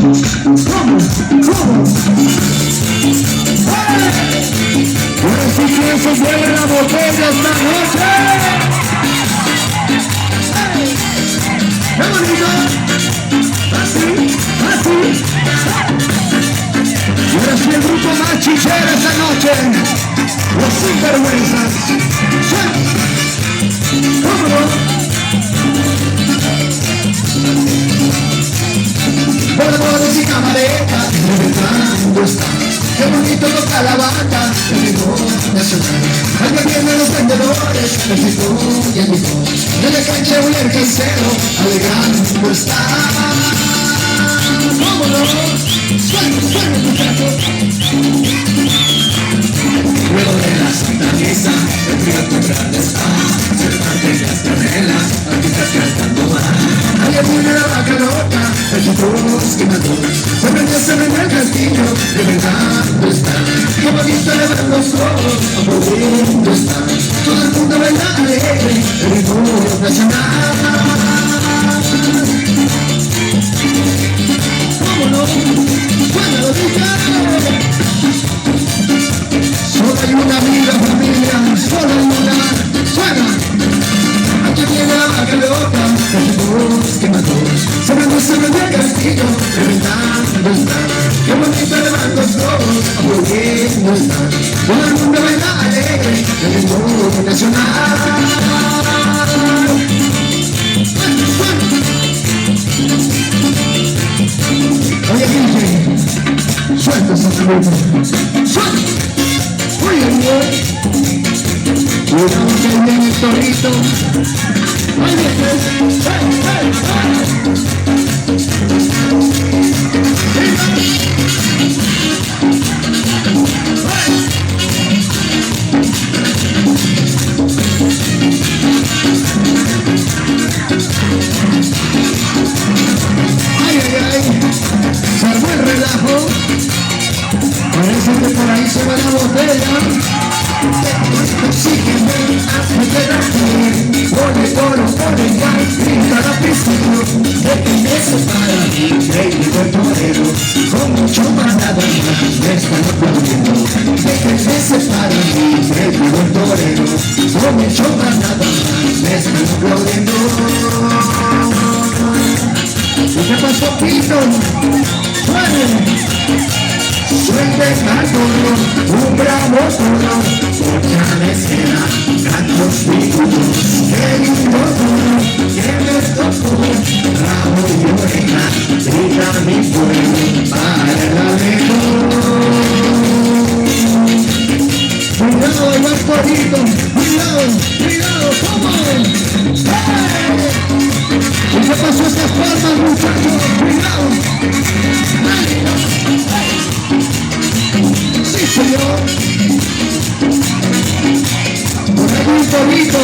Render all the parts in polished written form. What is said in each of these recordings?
¿Cómo? Ahora sí que se lleve la botella esta noche. ¡Qué bonito! Así. Y ahora sí el grupo más chichero esta noche. Los sinvergüenzas. ¿Cómo no? Borradores y camaretas, reventando está. Qué bonito toca la banda, el ritmo nacional. Allá vienen los vendedores, el ritmo y el ritmo. En la cancha voy el cancero, alegrando está. ¿Cómo no? Suena muchachos. Luego de la Santa Misa, el frío temprano está. Se parten las canelas, artistas cantando más. Allá viene la vaca loca, el chupos quemador. Se prende el castillo, reventando está. Qué bonito le van los ojos, aplaudiendo está. Todo el mundo baila alegre, el ritmo nacional. ¿Cómo no? ¡Suena lo dicha! Solo hay una vida, familia, solo hay una. ¡Suena! Aquí viene la vaca loca, el chupos quemador. Se prende el castillo, reventando está. Qué bonito le van los ojos, aplaudiendo está. Todo el mundo baila alegre, el ritmo nacional. Oye, DJ, suelta esa pelota. ¡Suelta! Oye, cuidado que viene el torito. Ahí viene. Se armó el relajo. Parece que por ahí se va la botella. Sí que me hace quedar bien. Pone coro, pone igual, grita la piscina. De que me separa mi increíble torero. Con mucho más nada más me están aplaudiendo. De que me separa mi increíble torero. Con mucho más nada más me están aplaudiendo. ¿Y qué pasó, Pito? Suelte al toro, un bravo toro. Mucha mesera, tantos minutos. Qué lindo toro, que me tocó. Rabo y oreja, grita mi pueblo para el alejón. Cuidado, el más torito, cuidado, ¿cómo? ¡Hey! ¿Y qué pasó a estas palmas, muchachos? Cuidado. Sí, señor. Por ahí un torito.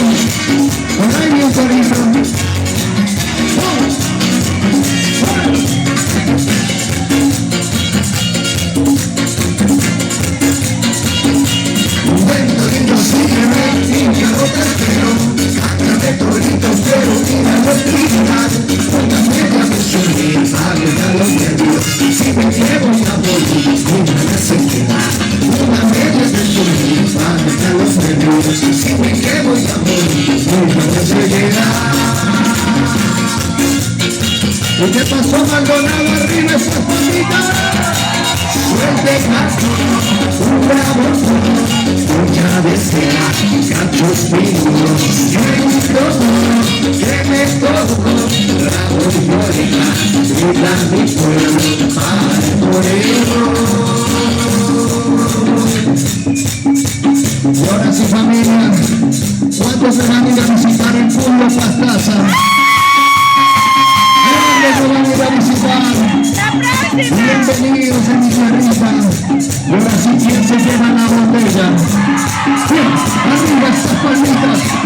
Un buen torito sígueme y mi ropa espero. Cántame torito, pero mira la actividad. Una media me subí, a los nervios. Si me llevo una bolita, una sequedad. Una media me subí, a los nervios. Si me llevo una bolita, una sequedad. ¿Y qué pasó, Maldonado? Arriba esa palmita. Suelte gato, un bravo toro, mucha desea, gachos finos, que me tocó, rabo y oreja, grita mi pueblo para el torero. Y ahora sí, familia, ¿cuántos se van a ir a visitar el pueblo Pastaza? ¿Cuántos se van a ir a visitar? Bienvenidos a mi tierrita. Y ahora sí, ¿quién se lleva la botella? Bien,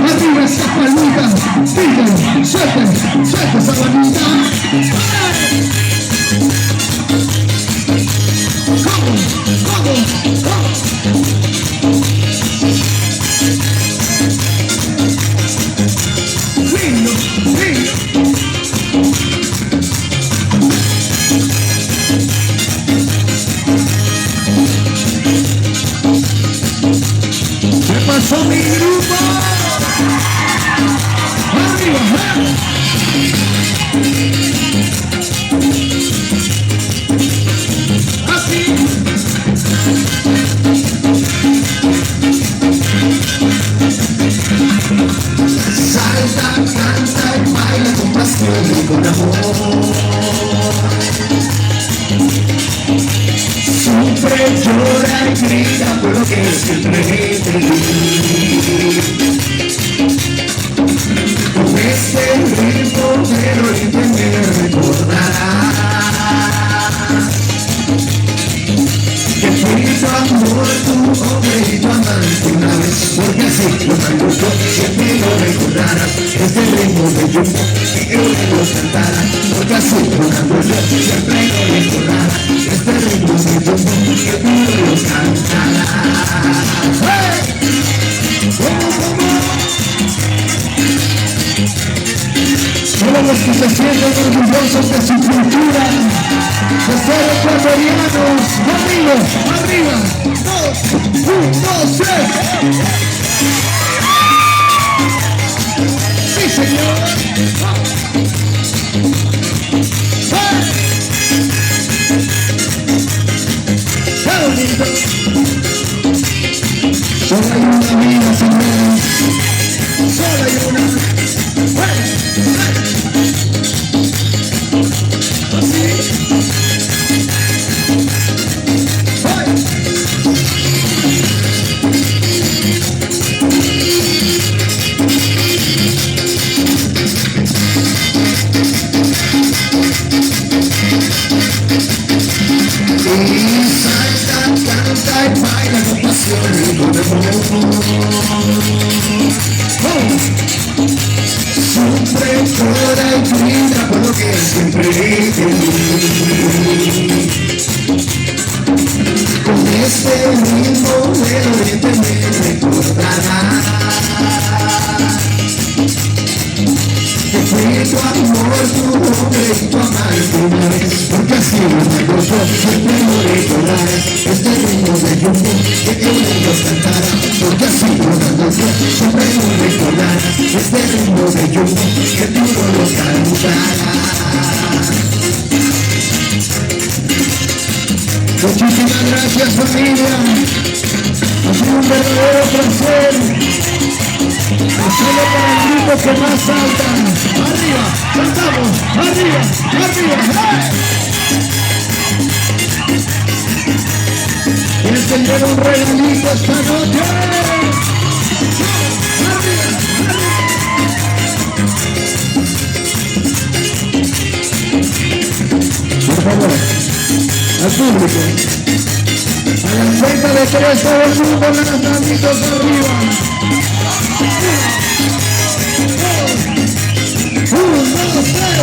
arriba esas palmitas. Piquen, suelten esa palmita. ¿Cómo? Lindo. por lo que siempre te di. Con este ritmo del oriente me recordarás que fui tu amor, tu hombre y tu amante una vez, porque así lo hago yo, siempre lo recordarás. Este ritmo de jumbo que yo le los cantara, porque así lo hago yo, siempre lo recordarás. Este ritmo de jumbo que tú le los cantarás. ¡Hey! Todos los que se sienten orgullosos de su cultura, de ser ecuatorianos, conmigo, arriba, 2, 1, 2, 3. Sí, señor. ¡Qué bonito! Solo hay una vida, señores. Solo hay una. Siempre llora y grita por lo que siempre te di. Con este ritmo del oriente me recordarás que fui tu amor, tu hombre y tu amante una vez, porque así lo hago yo, siempre lo recordarás. Este ritmo de jumbo que yo le los cantara, porque así lo hago yo, siempre lo recordarás. Este ritmo de jumbo que tú no los cantarás. Muchísimas gracias, familia. Ha sido un verdadero placer. Solo para el grupo que más salta. Arriba, saltamos, arriba, arriba. ¡Hey! ¿Quién se lleva un regalito esta noche? Arriba, arriba. Por favor, al público. A la cuenta de 3, todo el mundo, las manitos arriba. 1, 2, 3,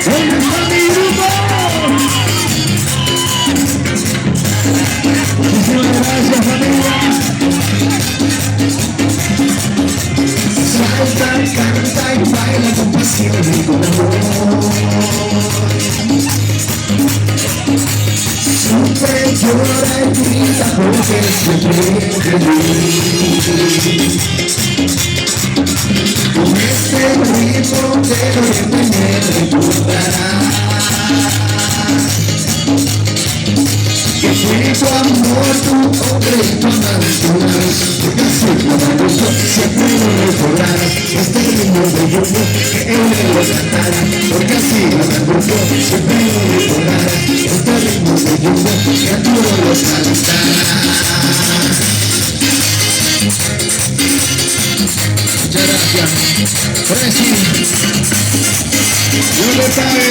¿dónde está mi grupo? Muchísimas gracias, familia. Salta, canta y baila con pasión y con amor. Siempre llora y grita porque siempre te di. Con este ritmo del oriente me recordarás que fui tu amor, tu hombre y tu amante una vez, porque así lo hago yo, siempre lo recordarás. Este ritmo de jumbo que él me lo cantara, porque así lo hago yo, siempre lo recordarás. Este ritmo de jumbo que tú no lo cantarás. Muchas gracias. Presi, Dios le pague.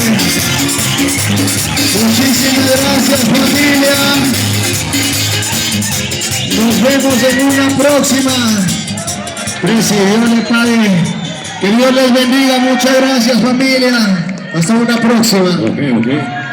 Muchísimas gracias, familia. Nos vemos en una próxima. Presi, Dios le pague. Que Dios les bendiga. Muchas gracias, familia. Hasta una próxima. Ok.